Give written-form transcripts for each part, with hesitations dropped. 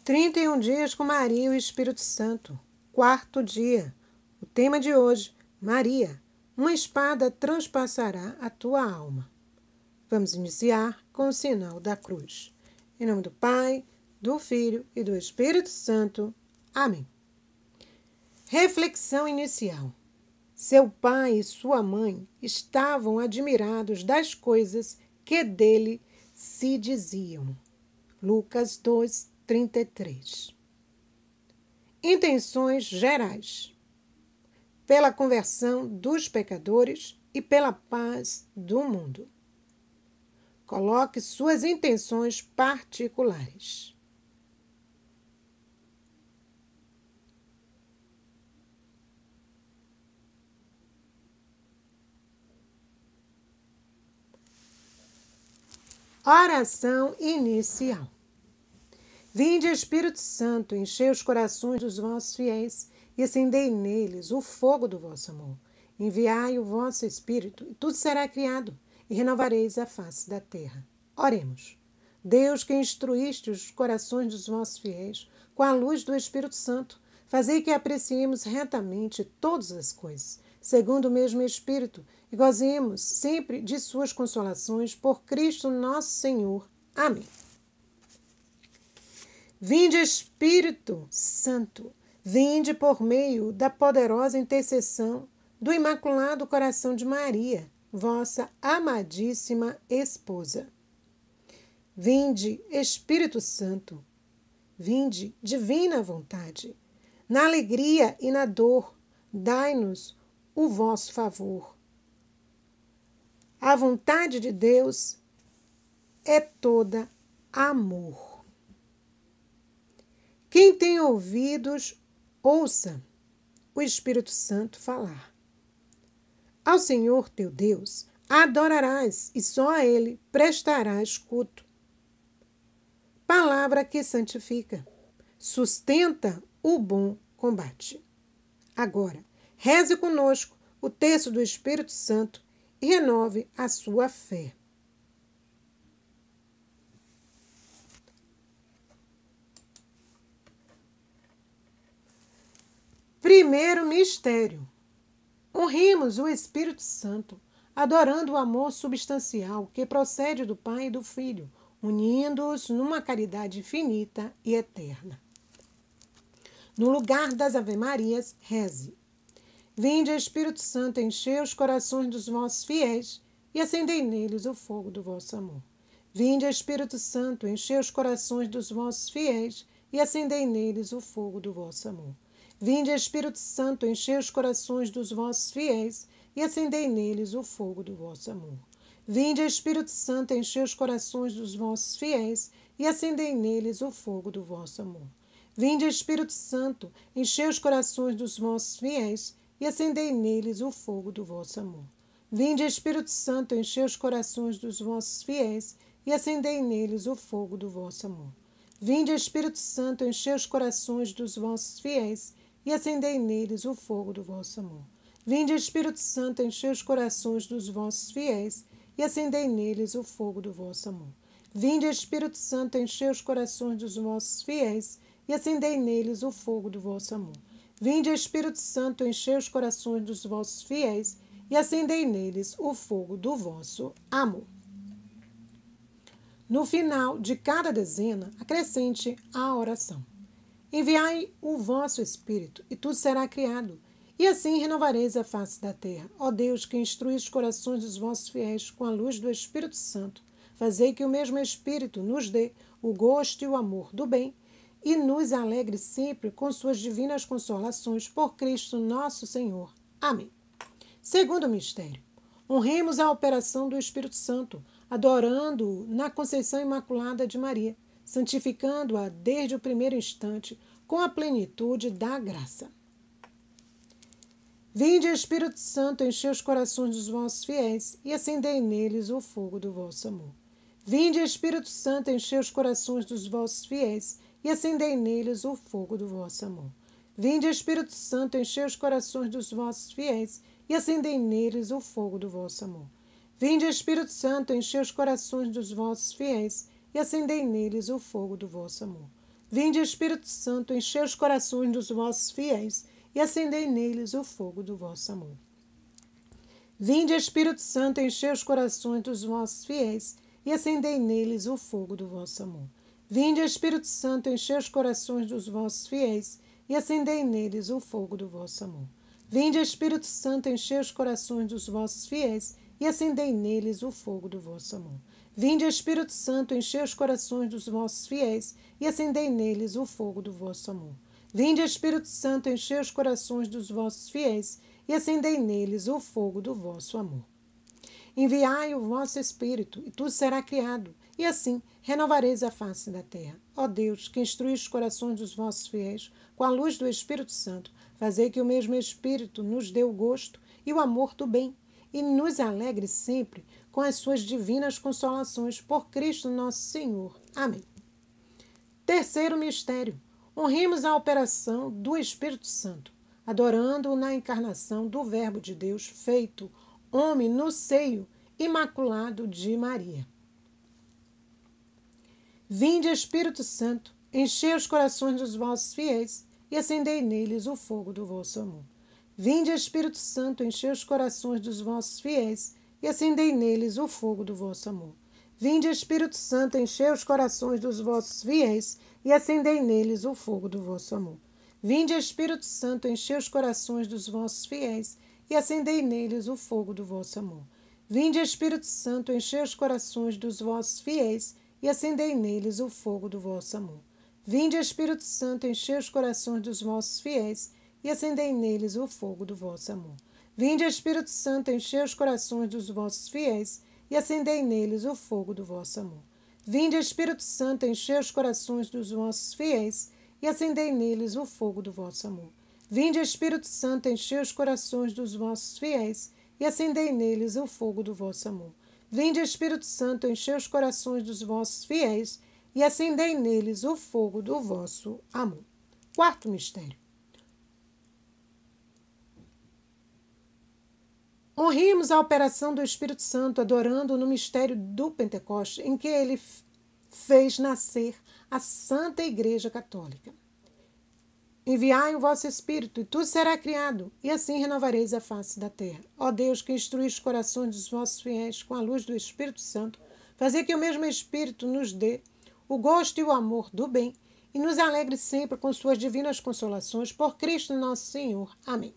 31 dias com Maria e o Espírito Santo. Quarto dia. O tema de hoje: Maria, uma espada transpassará a tua alma. Vamos iniciar com o sinal da cruz. Em nome do Pai, do Filho e do Espírito Santo. Amém. Reflexão inicial. Seu pai e sua mãe estavam admirados das coisas que dele se diziam. Lucas 2:33. Intenções gerais. Pela conversão dos pecadores e pela paz do mundo. Coloque suas intenções particulares. Oração inicial. Vinde, Espírito Santo, enchei os corações dos vossos fiéis e acendei neles o fogo do vosso amor. Enviai o vosso Espírito e tudo será criado e renovareis a face da terra. Oremos. Deus, que instruíste os corações dos vossos fiéis com a luz do Espírito Santo, fazei que apreciemos retamente todas as coisas, segundo o mesmo Espírito, e gozemos sempre de suas consolações por Cristo nosso Senhor. Amém. Vinde, Espírito Santo, vinde por meio da poderosa intercessão do Imaculado Coração de Maria, vossa amadíssima esposa. Vinde, Espírito Santo, vinde, divina vontade, na alegria e na dor, dai-nos o vosso favor. A vontade de Deus é toda amor. Quem tem ouvidos, ouça o Espírito Santo falar. Ao Senhor teu Deus adorarás e só a Ele prestarás culto. Palavra que santifica, sustenta o bom combate. Agora, reze conosco o texto do Espírito Santo e renove a sua fé. Primeiro mistério. Honremos o Espírito Santo, adorando o amor substancial que procede do Pai e do Filho, unindo-os numa caridade infinita e eterna. No lugar das Ave-Marias, reze. Vinde, Espírito Santo, enchei os corações dos vossos fiéis e acendei neles o fogo do vosso amor. Vinde, Espírito Santo, enchei os corações dos vossos fiéis e acendei neles o fogo do vosso amor. Vinde, Espírito Santo, enchei os corações dos vossos fiéis e acendei neles o fogo do vosso amor. Vinde, Espírito Santo, enchei os corações dos vossos fiéis e acendei neles o fogo do vosso amor. Vinde, Espírito Santo, enchei os corações dos vossos fiéis e acendei neles o fogo do vosso amor. Vinde, Espírito Santo, enchei os corações dos vossos fiéis e acendei neles o fogo do vosso amor. Vinde, Espírito Santo, enchei os corações dos vossos fiéis e acendei neles o fogo do vosso amor. Vinde, Espírito Santo, enchei os corações dos vossos fiéis e acendei neles o fogo do vosso amor. Vinde, Espírito Santo, enchei os corações dos vossos fiéis e acendei neles o fogo do vosso amor. Vinde, Espírito Santo, enchei os corações dos vossos fiéis e acendei neles o fogo do vosso amor. No final de cada dezena, acrescente a oração. Enviai o vosso Espírito, e tudo será criado, e assim renovareis a face da terra. Ó Deus, que instruís os corações dos vossos fiéis com a luz do Espírito Santo, fazei que o mesmo Espírito nos dê o gosto e o amor do bem, e nos alegre sempre com suas divinas consolações por Cristo nosso Senhor. Amém. Segundo mistério. Honremos a operação do Espírito Santo, adorando-o na Conceição Imaculada de Maria, santificando-a desde o primeiro instante com a plenitude da graça. Vinde, Espírito Santo, enchei os corações dos vossos fiéis e acendei neles o fogo do vosso amor. Vinde, Espírito Santo, enchei os corações dos vossos fiéis e acendei neles o fogo do vosso amor. Vinde, Espírito Santo, enchei os corações dos vossos fiéis e acendei neles o fogo do vosso amor. Vinde, Espírito Santo, enchei os corações dos vossos fiéis e acendei neles o fogo do vosso amor. Vinde, Espírito Santo, enchei os corações dos vossos fiéis e acendei neles o fogo do vosso amor. Vinde, Espírito Santo, enchei os corações dos vossos fiéis e acendei neles o fogo do vosso amor. Vinde, Espírito Santo, enchei os corações dos vossos fiéis e acendei neles o fogo do vosso amor. Vinde, Espírito Santo, enchei os corações dos vossos fiéis e acendei neles o fogo do vosso amor. Vinde, Espírito Santo, enchei os corações dos vossos fiéis e acendei neles o fogo do vosso amor. Vinde, Espírito Santo, enchei os corações dos vossos fiéis e acendei neles o fogo do vosso amor. Enviai o vosso Espírito, e tudo será criado, e assim renovareis a face da terra. Ó Deus, que instruís os corações dos vossos fiéis com a luz do Espírito Santo, fazei que o mesmo Espírito nos dê o gosto e o amor do bem, e nos alegre sempre com as suas divinas consolações por Cristo nosso Senhor. Amém. Terceiro mistério. Honremos a operação do Espírito Santo, adorando-o na encarnação do Verbo de Deus feito homem no seio imaculado de Maria. Vinde, Espírito Santo, enchei os corações dos vossos fiéis e acendei neles o fogo do vosso amor. Vinde, Espírito Santo, enchei os corações dos vossos fiéis e acendei neles o fogo do vosso amor. Vinde, Espírito Santo, enchei os corações dos vossos fiéis e acendei neles o fogo do vosso amor. Vinde, Espírito Santo, enchei os corações dos vossos fiéis e acendei neles o fogo do vosso amor. Vinde, Espírito Santo, enchei os corações dos vossos fiéis e acendei neles o fogo do vosso amor. Vinde, Espírito Santo, enchei os corações dos vossos fiéis e acendei neles o fogo do vosso amor. Vinde, Espírito Santo, enchei os corações dos vossos fiéis e acendei neles o fogo do vosso amor. Vinde, Espírito Santo, enchei os corações dos vossos fiéis e acendei neles o fogo do vosso amor. Vinde, Espírito Santo, enchei os corações dos vossos fiéis e acendei neles o fogo do vosso amor. Vinde, Espírito Santo, enchei os corações dos vossos fiéis e acendei neles o fogo do vosso amor. Quarto mistério. Honremos a operação do Espírito Santo, adorando no mistério do Pentecoste, em que ele fez nascer a Santa Igreja Católica. Enviai o vosso Espírito, e tudo será criado, e assim renovareis a face da terra. Ó Deus, que instruís os corações dos vossos fiéis com a luz do Espírito Santo, fazei que o mesmo Espírito nos dê o gosto e o amor do bem, e nos alegre sempre com suas divinas consolações, por Cristo nosso Senhor. Amém.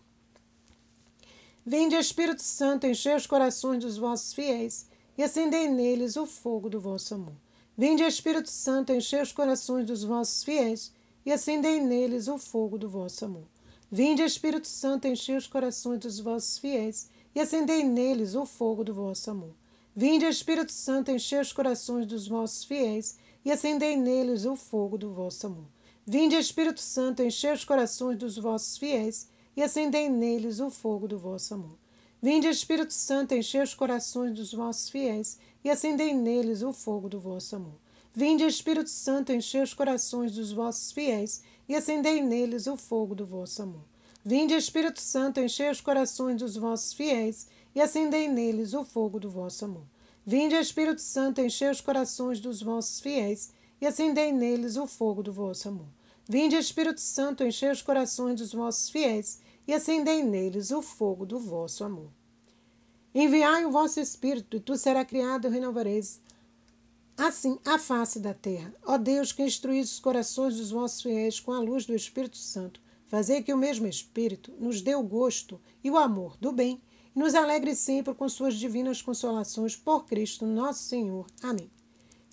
Vinde, Espírito Santo, enchei os corações dos vossos fiéis, e acendei neles o fogo do vosso amor. Vinde, Espírito Santo, enchei os corações dos vossos fiéis, e acendei neles o fogo do vosso amor. Vinde, Espírito Santo, enchei os corações dos vossos fiéis, e acendei neles o fogo do vosso amor. Vinde, Espírito Santo, enchei os corações dos vossos fiéis, e acendei neles o fogo do vosso amor. Vinde, Espírito Santo, enchei os corações dos vossos fiéis, e acendei neles o fogo do vosso amor. Vinde, Espírito Santo, enchei os corações dos vossos fiéis, e acendei neles o fogo do vosso amor. Vinde, Espírito Santo, enchei os corações dos vossos fiéis, e acendei neles o fogo do vosso amor. Vinde, Espírito Santo, enchei os corações dos vossos fiéis, e acendei neles o fogo do vosso amor. Vinde, Espírito Santo, enchei os corações dos vossos fiéis, e acendei neles o fogo do vosso amor. Vinde, Espírito Santo, enchei os corações dos vossos fiéis, e acendei neles o fogo do vosso amor. Enviai o vosso Espírito, e tudo será criado, e renovareis assim a face da terra. Ó Deus, que instruís os corações dos vossos fiéis com a luz do Espírito Santo, fazei que o mesmo Espírito nos dê o gosto e o amor do bem, e nos alegre sempre com suas divinas consolações por Cristo nosso Senhor. Amém.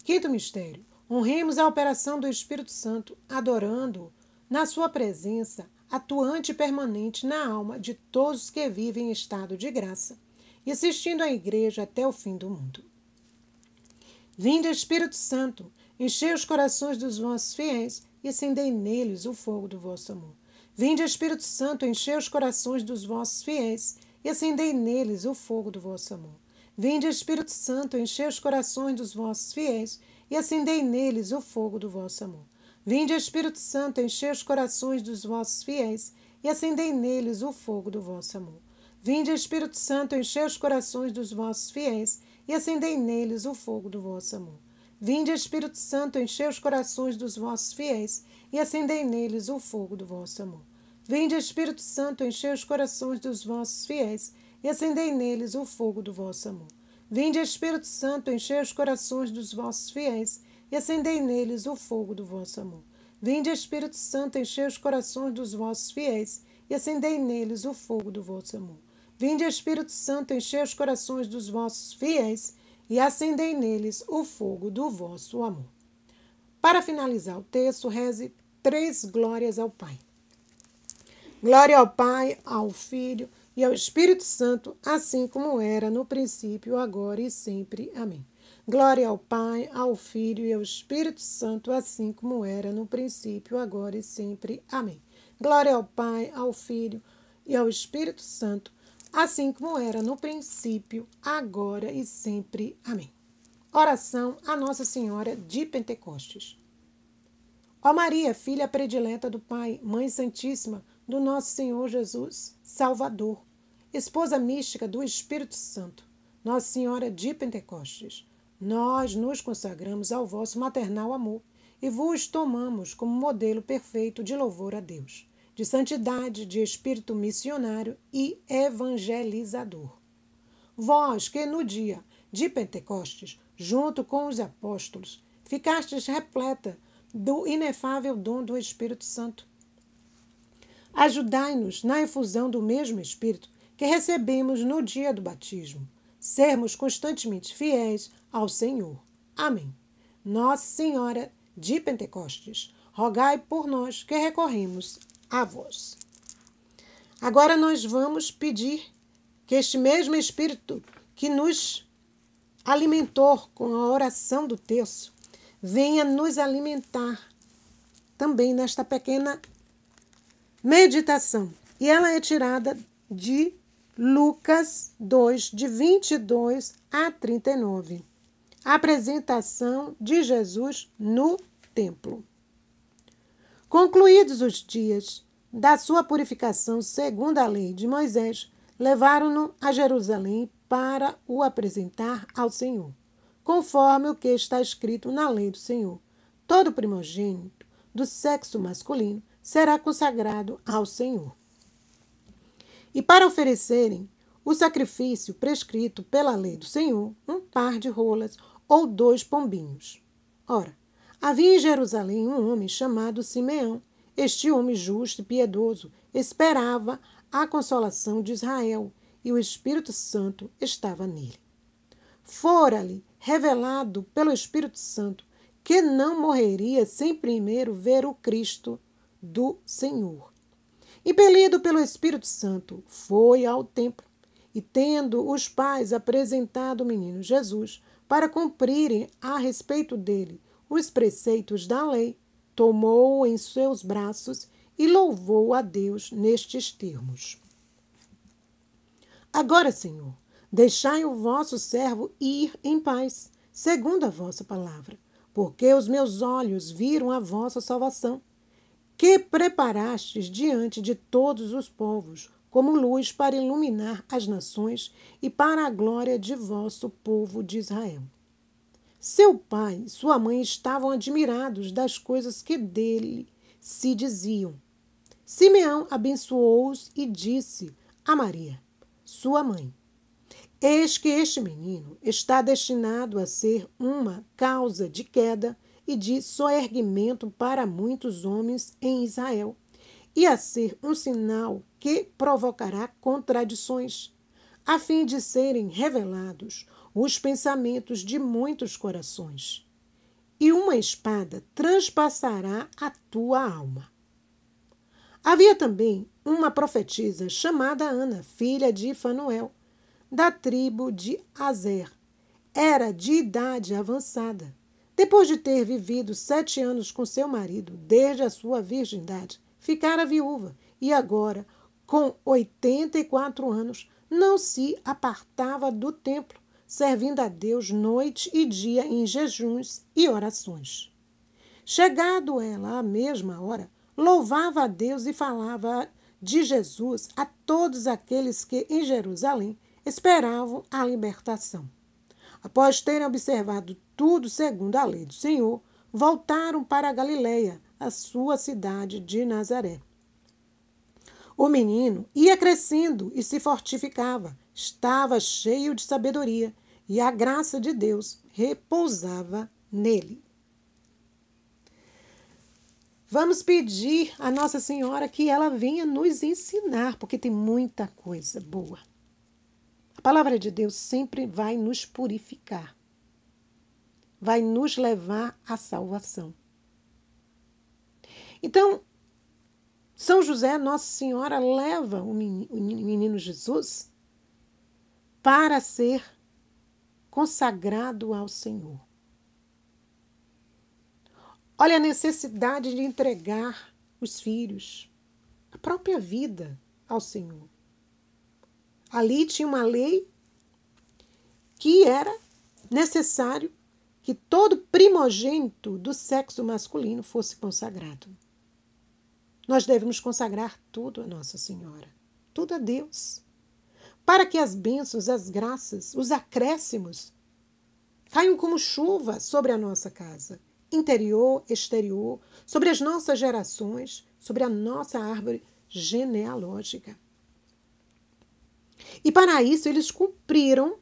Quinto mistério. Honremos a operação do Espírito Santo, adorando-o na sua presença, atuante e permanente na alma de todos que vivem em estado de graça, e assistindo à Igreja até o fim do mundo. Vinde, Espírito Santo, enchei os corações dos vossos fiéis e acendei neles o fogo do vosso amor. Vinde, Espírito Santo, enchei os corações dos vossos fiéis e acendei neles o fogo do vosso amor. Vinde, Espírito Santo, enchei os corações dos vossos fiéis e acendei neles o fogo do vosso amor. Vinde, Espírito Santo, enchei os corações dos vossos fiéis e acendei neles o fogo do vosso amor. Vinde, Espírito Santo, enchei os corações dos vossos fiéis e acendei neles o fogo do vosso amor. Vinde, Espírito Santo, enchei os corações dos vossos fiéis e acendei neles o fogo do vosso amor. Vinde, Espírito Santo, enchei os corações dos vossos fiéis e acendei neles o fogo do vosso amor. Vinde, Espírito Santo, enchei os corações dos vossos fiéis e acendei neles o fogo do vosso amor. Vinde, Espírito Santo, enchei os corações dos vossos fiéis e acendei neles o fogo do vosso amor. Vinde, Espírito Santo, enchei os corações dos vossos fiéis e acendei neles o fogo do vosso amor. Para finalizar o texto, reze 3 glórias ao Pai. Glória ao Pai, ao Filho e ao Espírito Santo, assim como era no princípio, agora e sempre. Amém. Glória ao Pai, ao Filho e ao Espírito Santo, assim como era no princípio, agora e sempre. Amém. Glória ao Pai, ao Filho e ao Espírito Santo, assim como era no princípio, agora e sempre. Amém. Oração a Nossa Senhora de Pentecostes. Ó Maria, filha predileta do Pai, Mãe Santíssima do nosso Senhor Jesus, Salvador, esposa mística do Espírito Santo, Nossa Senhora de Pentecostes, nós nos consagramos ao vosso maternal amor e vos tomamos como modelo perfeito de louvor a Deus, de santidade, de espírito missionário e evangelizador. Vós que no dia de Pentecostes, junto com os apóstolos, ficastes repleta do inefável dom do Espírito Santo. Ajudai-nos na efusão do mesmo Espírito que recebemos no dia do batismo, sermos constantemente fiéis ao Senhor. Amém. Nossa Senhora de Pentecostes, rogai por nós que recorremos a vós. Agora nós vamos pedir que este mesmo Espírito que nos alimentou com a oração do terço venha nos alimentar também nesta pequena meditação. E ela é tirada de Lucas 2, de 22 a 39. A apresentação de Jesus no templo. Concluídos os dias da sua purificação segundo a lei de Moisés, levaram-no a Jerusalém para o apresentar ao Senhor, conforme o que está escrito na lei do Senhor. Todo primogênito do sexo masculino será consagrado ao Senhor. E para oferecerem o sacrifício prescrito pela lei do Senhor, um par de rolas ou 2 pombinhos. Ora, havia em Jerusalém um homem chamado Simeão. Este homem justo e piedoso esperava a consolação de Israel, e o Espírito Santo estava nele. Fora-lhe revelado pelo Espírito Santo que não morreria sem primeiro ver o Cristo do Senhor. Impelido pelo Espírito Santo, foi ao templo e, tendo os pais apresentado o menino Jesus para cumprirem a respeito dele os preceitos da lei, tomou-o em seus braços e louvou a Deus nestes termos. Agora, Senhor, deixai o vosso servo ir em paz, segundo a vossa palavra, porque os meus olhos viram a vossa salvação, que preparastes diante de todos os povos, como luz para iluminar as nações e para a glória de vosso povo de Israel. Seu pai e sua mãe estavam admirados das coisas que dele se diziam. Simeão abençoou-os e disse a Maria, sua mãe: eis que este menino está destinado a ser uma causa de queda e de soerguimento para muitos homens em Israel, e a ser um sinal que provocará contradições, a fim de serem revelados os pensamentos de muitos corações. E uma espada transpassará a tua alma. Havia também uma profetisa chamada Ana, filha de Fanuel, da tribo de Aser. Era de idade avançada. Depois de ter vivido 7 anos com seu marido, desde a sua virgindade, ficara viúva e agora, com 84 anos, não se apartava do templo, servindo a Deus noite e dia em jejuns e orações. Chegado ela à mesma hora, louvava a Deus e falava de Jesus a todos aqueles que em Jerusalém esperavam a libertação. Após terem observado tudo segundo a lei do Senhor, voltaram para a Galileia, a sua cidade de Nazaré. O menino ia crescendo e se fortificava, estava cheio de sabedoria, e a graça de Deus repousava nele. Vamos pedir a Nossa Senhora que ela venha nos ensinar, porque tem muita coisa boa. A palavra de Deus sempre vai nos purificar, vai nos levar à salvação. Então, São José, Nossa Senhora, leva o menino Jesus para ser consagrado ao Senhor. Olha a necessidade de entregar os filhos, a própria vida ao Senhor. Ali tinha uma lei que era necessário que todo primogênito do sexo masculino fosse consagrado. Nós devemos consagrar tudo a Nossa Senhora, tudo a Deus, para que as bênçãos, as graças, os acréscimos caiam como chuva sobre a nossa casa, interior, exterior, sobre as nossas gerações, sobre a nossa árvore genealógica. E para isso eles cumpriram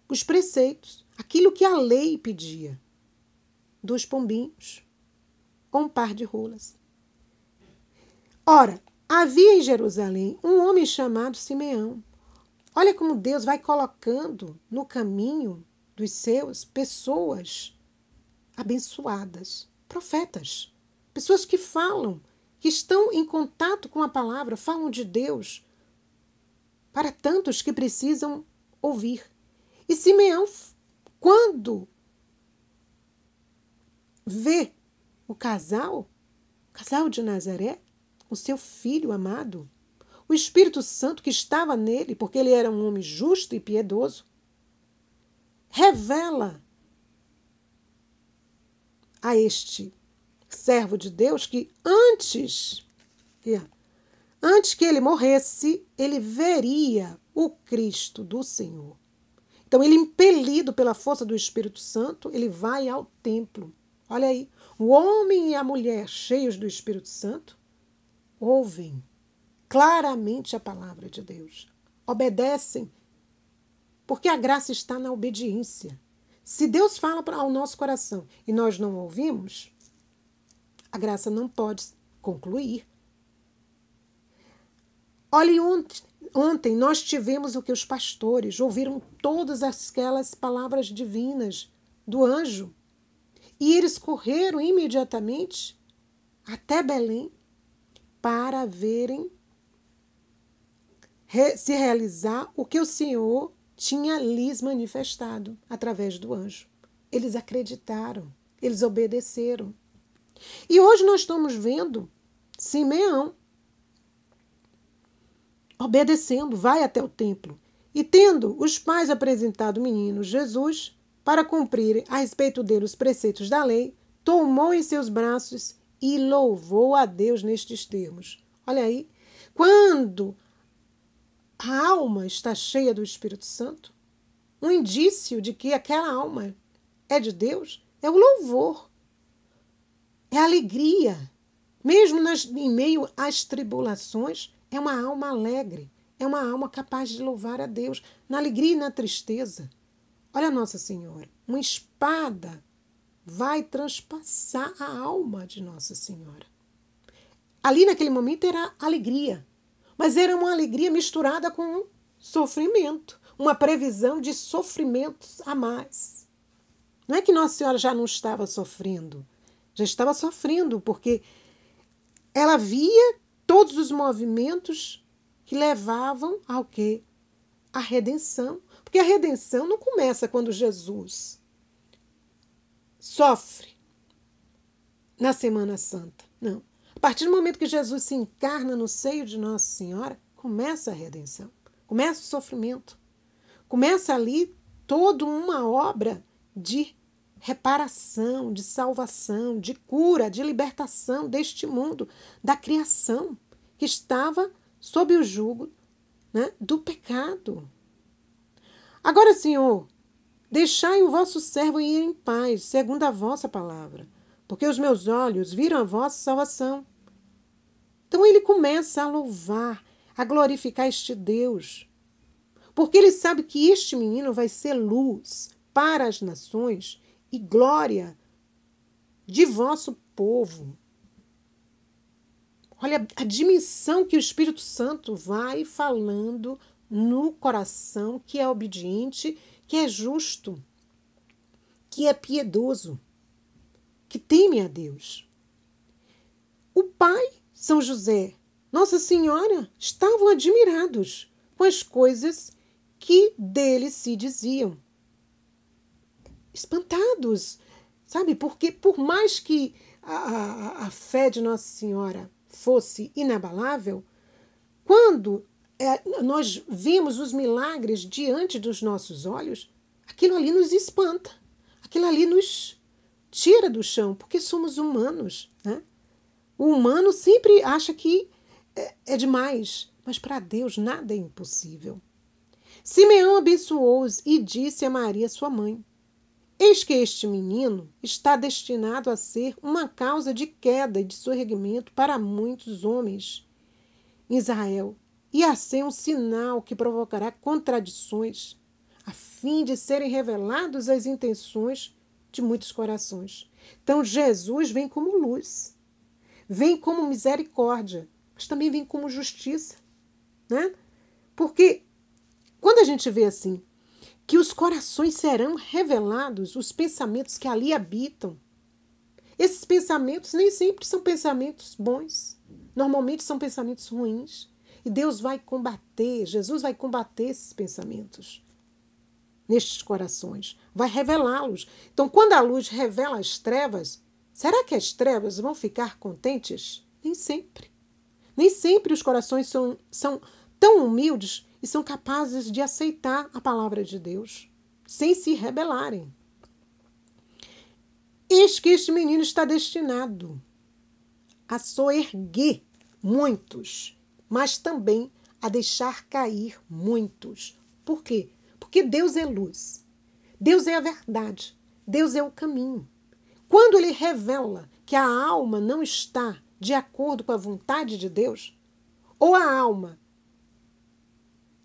os preceitos, aquilo que a lei pedia: 2 pombinhos ou um par de rolas. Ora, havia em Jerusalém um homem chamado Simeão. Olha como Deus vai colocando no caminho dos seus pessoas abençoadas, profetas, pessoas que falam, que estão em contato com a palavra, falam de Deus para tantos que precisam ouvir. E Simeão, quando vê o casal de Nazaré, o seu filho amado, o Espírito Santo que estava nele, porque ele era um homem justo e piedoso, revela a este servo de Deus que antes que ele morresse, ele veria o Cristo do Senhor. Então, ele, impelido pela força do Espírito Santo, ele vai ao templo. Olha aí, o homem e a mulher cheios do Espírito Santo ouvem claramente a palavra de Deus, obedecem, porque a graça está na obediência. Se Deus fala ao nosso coração e nós não ouvimos, a graça não pode concluir. Olha, ontem nós tivemos o que os pastores ouviram todas aquelas palavras divinas do anjo e eles correram imediatamente até Belém para verem se realizar o que o Senhor tinha lhes manifestado através do anjo. Eles acreditaram, eles obedeceram. E hoje nós estamos vendo Simeão obedecendo, vai até o templo. E tendo os pais apresentado o menino Jesus para cumprir a respeito dele os preceitos da lei, tomou em seus braços e louvou a Deus nestes termos. Olha aí, quando a alma está cheia do Espírito Santo, um indício de que aquela alma é de Deus é o louvor, é a alegria. Mesmo em meio às tribulações, é uma alma alegre, é uma alma capaz de louvar a Deus, na alegria e na tristeza. Olha Nossa Senhora, uma espada vai transpassar a alma de Nossa Senhora. Ali naquele momento era alegria, mas era uma alegria misturada com sofrimento, uma previsão de sofrimentos a mais. Não é que Nossa Senhora já não estava sofrendo, já estava sofrendo, porque ela via todos os movimentos que levavam ao quê? A redenção. Porque a redenção não começa quando Jesus sofre na Semana Santa. Não. A partir do momento que Jesus se encarna no seio de Nossa Senhora, começa a redenção. Começa o sofrimento. Começa ali toda uma obra de reparação, de salvação, de cura, de libertação deste mundo, da criação que estava sob o jugo, né, do pecado. Agora, Senhor, Deixai o vosso servo ir em paz, segundo a vossa palavra, porque os meus olhos viram a vossa salvação. Então ele começa a louvar, a glorificar este Deus, porque ele sabe que este menino vai ser luz para as nações e glória de vosso povo. Olha a dimensão que o Espírito Santo vai falando no coração que é obediente, que é justo, que é piedoso, que teme a Deus. O pai, São José, Nossa Senhora, estavam admirados com as coisas que dele se diziam. Espantados, sabe? Porque por mais que a fé de Nossa Senhora fosse inabalável, quando nós vimos os milagres diante dos nossos olhos, aquilo ali nos espanta, aquilo ali nos tira do chão, porque somos humanos, né? O humano sempre acha que é demais, mas para Deus nada é impossível. Simeão abençoou-os e disse a Maria, sua mãe: eis que este menino está destinado a ser uma causa de queda e de sorregimento para muitos homens em Israel, e a ser um sinal que provocará contradições, a fim de serem reveladas as intenções de muitos corações. Então Jesus vem como luz, vem como misericórdia, mas também vem como justiça, né? Porque quando a gente vê assim, que os corações serão revelados, os pensamentos que ali habitam, esses pensamentos nem sempre são pensamentos bons, normalmente são pensamentos ruins, e Deus vai combater, Jesus vai combater esses pensamentos nestes corações, vai revelá-los. Então, quando a luz revela as trevas, será que as trevas vão ficar contentes? Nem sempre. Nem sempre os corações são tão humildes e são capazes de aceitar a palavra de Deus, sem se rebelarem. Eis que este menino está destinado a soerguer muitos, mas também a deixar cair muitos. Por quê? Porque Deus é luz, Deus é a verdade, Deus é o caminho. Quando ele revela que a alma não está de acordo com a vontade de Deus, ou a alma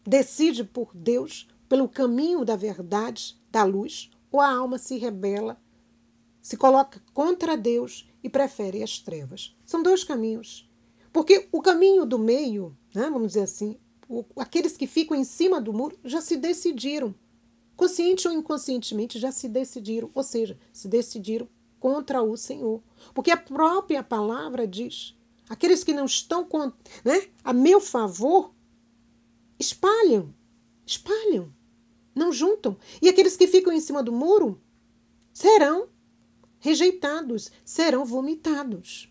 decide por Deus, pelo caminho da verdade, da luz, ou a alma se rebela, se coloca contra Deus e prefere as trevas. São dois caminhos. Porque o caminho do meio, né, vamos dizer assim, aqueles que ficam em cima do muro já se decidiram. Consciente ou inconscientemente já se decidiram. Ou seja, se decidiram contra o Senhor. Porque a própria palavra diz, aqueles que não estão a meu favor, espalham, não juntam. E aqueles que ficam em cima do muro serão rejeitados, serão vomitados.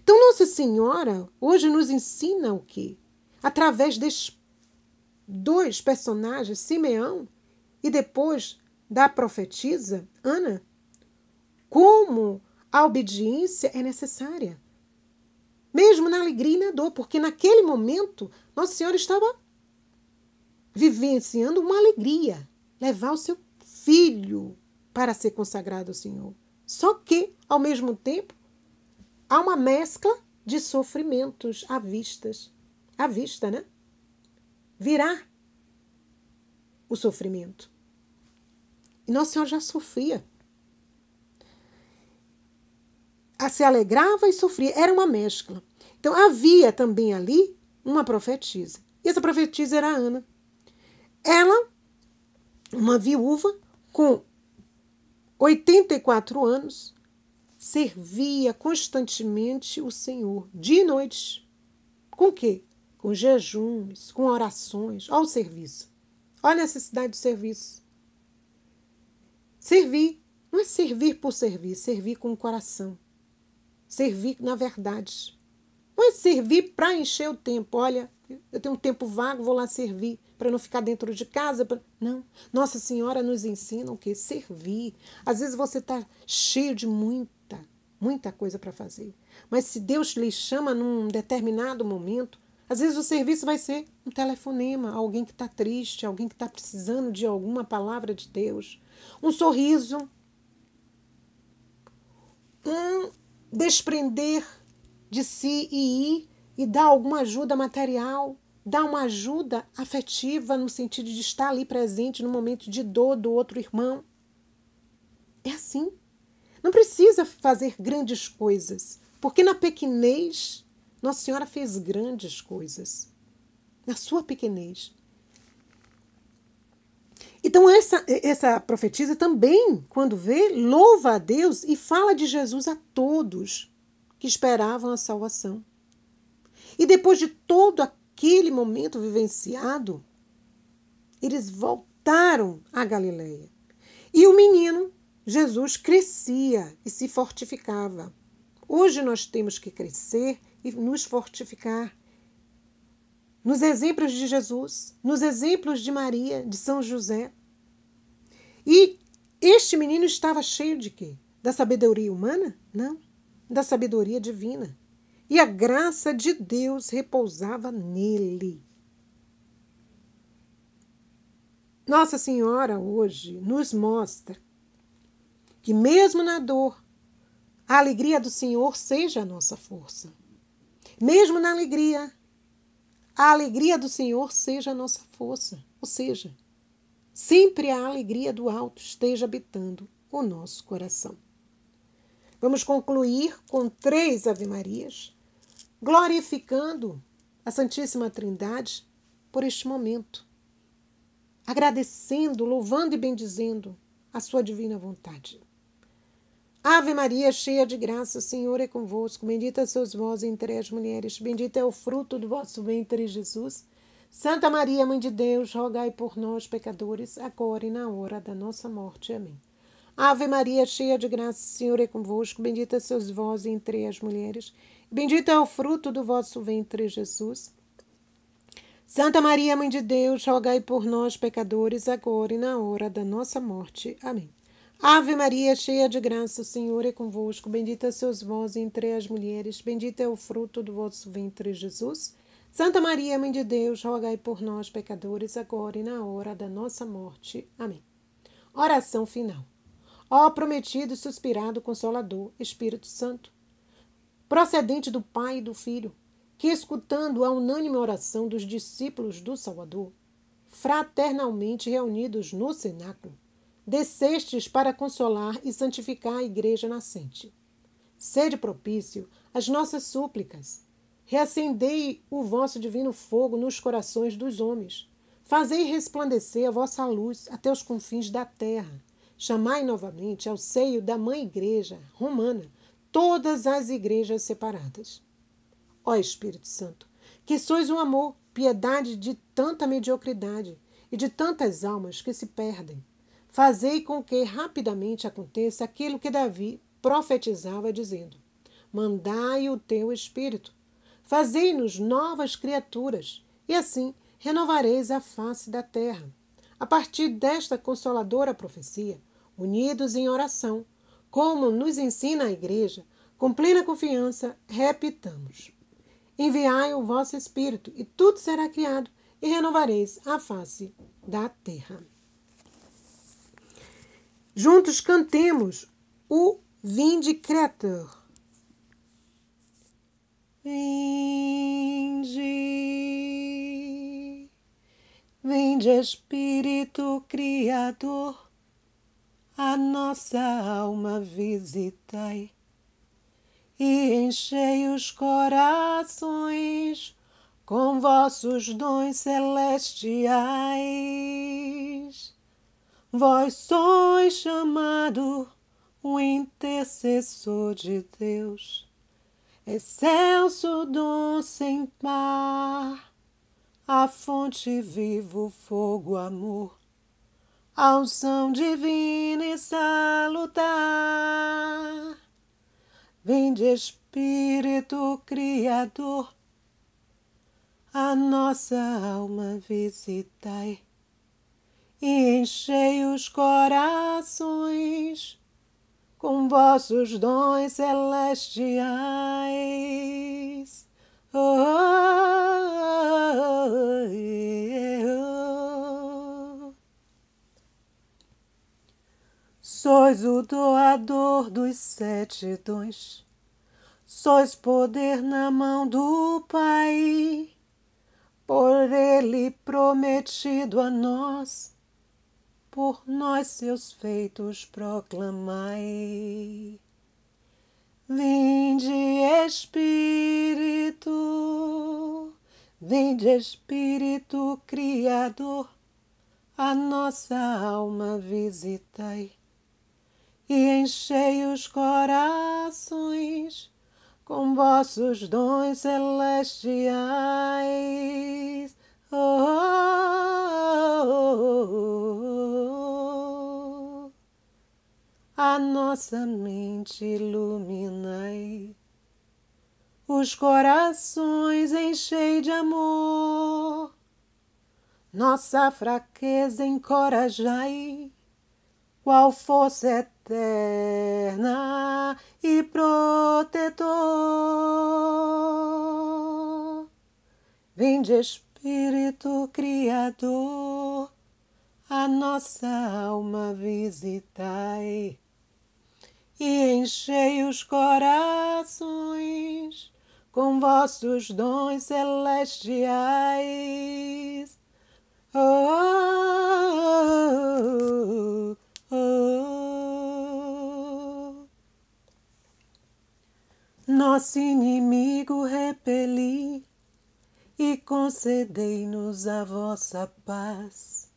Então, Nossa Senhora hoje nos ensina o quê? Através destes dois personagens, Simeão e depois da profetisa Ana, como a obediência é necessária. Mesmo na alegria e na dor, porque naquele momento Nossa Senhora estava vivenciando uma alegria, levar o seu filho para ser consagrado ao Senhor. Só que, ao mesmo tempo, há uma mescla de sofrimentos à vista, né? Virá o sofrimento. E Nossa Senhora já sofria. Se alegrava e sofria. Era uma mescla. Então, havia também ali uma profetisa. E essa profetisa era Ana. Ela, uma viúva com 84 anos, servia constantemente o Senhor, dia e noite. Com o quê? Com jejuns, com orações. Olha o serviço. Olha a necessidade do serviço. Servir. Não é servir por servir, servir com o coração. Servir na verdade. Não é servir para encher o tempo. Olha, eu tenho um tempo vago, vou lá servir, para não ficar dentro de casa. Não. Nossa Senhora nos ensina o quê? Servir. Às vezes você está cheio de muita coisa para fazer. Mas se Deus lhe chama num determinado momento, Às vezes o serviço vai ser um telefonema, alguém que está triste, alguém que está precisando de alguma palavra de Deus, um sorriso, um desprender de si e ir e dar alguma ajuda material, dar uma ajuda afetiva no sentido de estar ali presente no momento de dor do outro irmão. É assim. Não precisa fazer grandes coisas, porque na pequenez Nossa Senhora fez grandes coisas. Na sua pequenez. Então essa profetisa também, quando vê, louva a Deus e fala de Jesus a todos que esperavam a salvação. E depois de todo aquele momento vivenciado, eles voltaram à Galileia. E o menino, Jesus, crescia e se fortificava. Hoje nós temos que crescer e nos fortificar. Nos exemplos de Jesus, nos exemplos de Maria, de São José. E este menino estava cheio de quê? Da sabedoria humana? Não, da sabedoria divina. E a graça de Deus repousava nele. Nossa Senhora hoje nos mostra que mesmo na dor, a alegria do Senhor seja a nossa força. Mesmo na alegria, a alegria do Senhor seja a nossa força. Ou seja, sempre a alegria do alto esteja habitando o nosso coração. Vamos concluir com 3 Ave-Marias, glorificando a Santíssima Trindade por este momento, agradecendo, louvando e bendizendo a sua divina vontade. Ave Maria, cheia de graça, o Senhor é convosco. Bendita sois vós entre as mulheres. Bendito é o fruto do vosso ventre, Jesus. Santa Maria, Mãe de Deus, rogai por nós, pecadores, agora e na hora da nossa morte. Amém. Ave Maria, cheia de graça, o Senhor é convosco. Bendita sois vós entre as mulheres. Bendito é o fruto do vosso ventre, Jesus. Santa Maria, Mãe de Deus, rogai por nós, pecadores, agora e na hora da nossa morte. Amém. Ave Maria, cheia de graça, o Senhor é convosco. Bendita sois vós entre as mulheres. Bendito é o fruto do vosso ventre, Jesus. Santa Maria, Mãe de Deus, rogai por nós, pecadores, agora e na hora da nossa morte. Amém. Oração final. Ó prometido e suspirado Consolador, Espírito Santo, procedente do Pai e do Filho, que, escutando a unânime oração dos discípulos do Salvador, fraternalmente reunidos no cenáculo, descestes para consolar e santificar a Igreja nascente. Sede propício às nossas súplicas. Reacendei o vosso divino fogo nos corações dos homens. Fazei resplandecer a vossa luz até os confins da terra. Chamai novamente ao seio da Mãe Igreja Romana todas as igrejas separadas. Ó Espírito Santo, que sois um amor, piedade de tanta mediocridade e de tantas almas que se perdem, fazei com que rapidamente aconteça aquilo que Davi profetizava dizendo: mandai o teu Espírito, fazei-nos novas criaturas, e assim renovareis a face da terra. A partir desta consoladora profecia, unidos em oração, como nos ensina a Igreja, com plena confiança, repitamos: enviai o vosso Espírito, e tudo será criado, e renovareis a face da terra. Juntos cantemos o Vinde Creator. Vinde, vinde Espírito Criador, a nossa alma visitai, e enchei os corações com vossos dons celestiais. Vós sois chamado o intercessor de Deus, excelso dom sem par, a fonte vivo, fogo, amor, a unção divina e salutar. Vinde Espírito Criador, a nossa alma visitai, e enchei os corações com vossos dons celestiais. Oh, oh, Sois o doador dos 7 dons, sois poder na mão do Pai, por Ele prometido a nós, por nós seus feitos proclamai. Vinde Espírito Criador, a nossa alma visitai, e enchei os corações com vossos dons celestiais. A nossa mente iluminai, os corações enchei de amor, nossa fraqueza encorajai, qual força eterna e protetor. Vinde Espírito Criador, a nossa alma visitai, e enchei os corações com vossos dons celestiais. Nosso inimigo repeli, e concedei-nos a vossa paz.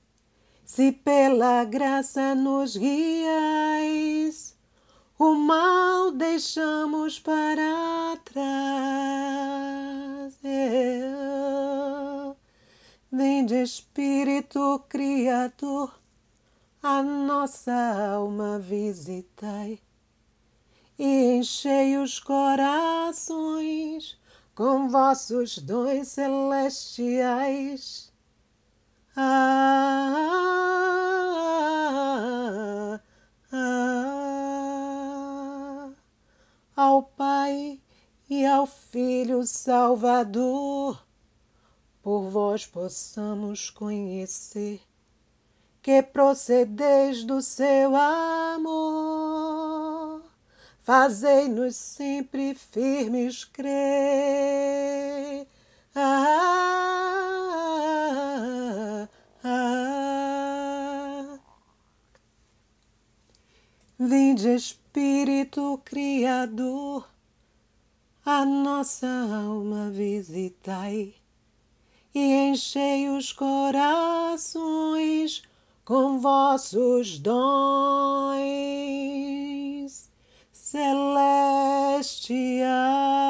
Se pela graça nos guiais, o mal deixamos para trás. Vinde Espírito Criador, a nossa alma visitai, e enchei os corações com vossos dons celestiais. Ao Pai e ao Filho Salvador, por vós possamos conhecer que procedeis do seu amor. Fazei-nos sempre firmes crer. Vinde Espírito Criador, a nossa alma visitai, e enchei os corações com vossos dons celestiais.